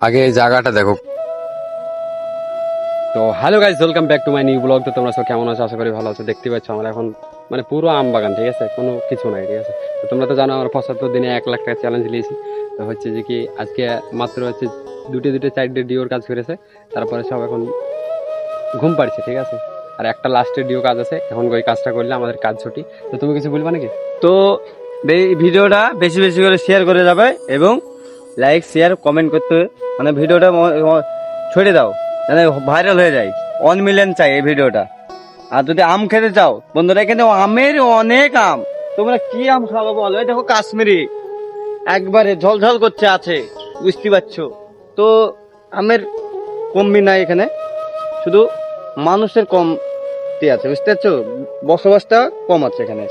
আগে এই জায়গাটা দেখো। তো hello guys, welcome back to my new blog. তো তোমরা সব কেমন আছো? আশা করি ভালো আছো। দেখতে পাচ্ছ আমরা এখন মানে পুরো আম বাগান, ঠিক আছে, কোনো কিছু নাই, ঠিক আছে। তো তোমরা তো জানো আমরা 75 দিনে 1 লাখ টাকা চ্যালেঞ্জ নিয়েছি। তো হচ্ছে যে কি আজকে মাত্র হচ্ছে দুটো 4টে ডিওর কাজ করেছে, তারপরে সব এখন ঘুম পাড়ছে, ঠিক আছে। আর একটা লাস্টের ডিও কাজ আছে, এখন ওই কাজটা করলে আমাদের কাজ ছুটি। তো তুমি কিছু বলবা নাকি? তো এই ভিডিওটা বেশি বেশি করে শেয়ার করে যাবে এবং লাইক শেয়ার কমেন্ট করতে মানে ভিডিওটা ছড়িয়ে দাও যেন ভাইরাল হয়ে যায়। 1 মিলিয়ন চাই এই ভিডিওটা। আর যদি আম খেতে চাও বন্ধুরা, এখানে আমের অনেক আম, তোমরা কি আম খাবো বলো? এই দেখো কাশ্মীরি একবারে ঝলঝল করছে আছে, বুঝতে পারছো তো। আমের কমবি নাই এখানে, শুধু মানুষের কমতি আছে, বুঝতে পারছো, বসবাসটা কম আছে এখানে।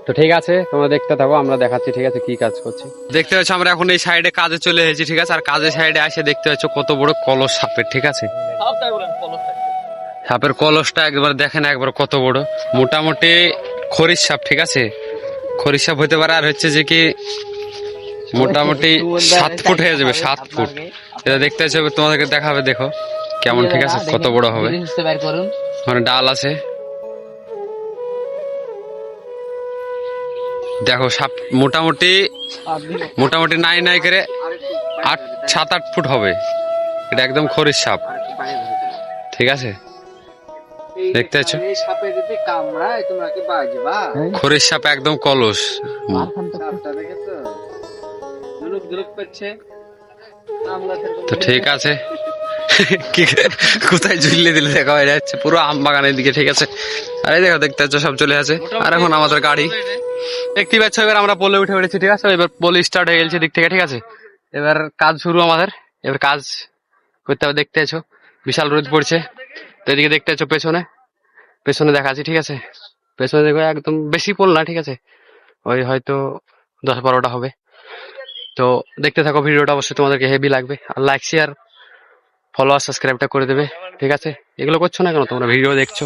তো ঠিক আছে, তোমরা দেখতে থাকো, আমরা দেখাচ্ছি, ঠিক আছে, কি কাজ করছি। দেখতে পাচ্ছ আমরা এখন এই সাইডে কাজে চলে এসেছি, ঠিক আছে। আর কাজের সাইডে এসে দেখতে পাচ্ছ কত বড় কলস সাপের, ঠিক আছে। সাপের কলসটা একবার দেখেন, একবার কত বড়, মোটামুটি খরিশ সাপ, ঠিক আছে। খরিশ সাপ হতে পারে, আর হচ্ছে যে কি মোটামুটি 7 ফুট হয়ে যাবে, 7 ফুট। এটা দেখতে পাচ্ছ, তোমাদেরকে দেখাবে, দেখো কেমন, ঠিক আছে, কত বড় হবে। মানে ডাল আছে, দেখো সাপ মোটামুটি মোটামুটি নাই নাই করে 7-8 ফুট হবে। এটা একদম খরিশ সাপ, ঠিক আছে। দেখতে পাচ্ছ খরিশ সাপ একদম কলস। তো ঠিক আছে, কি কোথায় ঝুলিয়ে দিলে দেখা হয়ে যাচ্ছে পুরো আম বাগানের দিকে, ঠিক আছে। আরে দেখো, দেখতে পাচ্ছ সব চলে আছে। আর এখন আমাদের গাড়ি দেখতে পাচ্ছ, এবার আমরা পোলে উঠে পড়েছি, ঠিক আছে। এবার পোল স্টার্ট হয়ে গেছে দিক থেকে, ঠিক আছে। এবার কাজ শুরু আমাদের, এবার কাজ করতে হবে। দেখতে আছো বিশাল রোদ পড়ছে। তো এদিকে দেখতে আছো পেছনে পেছনে দেখাচ্ছি, ঠিক আছে। পেছনে দেখো একদম বেশি পোল না, ঠিক আছে, ওই হয়তো 10-12টা হবে। তো দেখতে থাকো ভিডিওটা, অবশ্যই তোমাদেরকে হেভি লাগবে। আর লাইক শেয়ার ফলো আর সাবস্ক্রাইবটা করে দেবে, ঠিক আছে। এগুলো করছো না কেন তোমরা? ভিডিও দেখছো,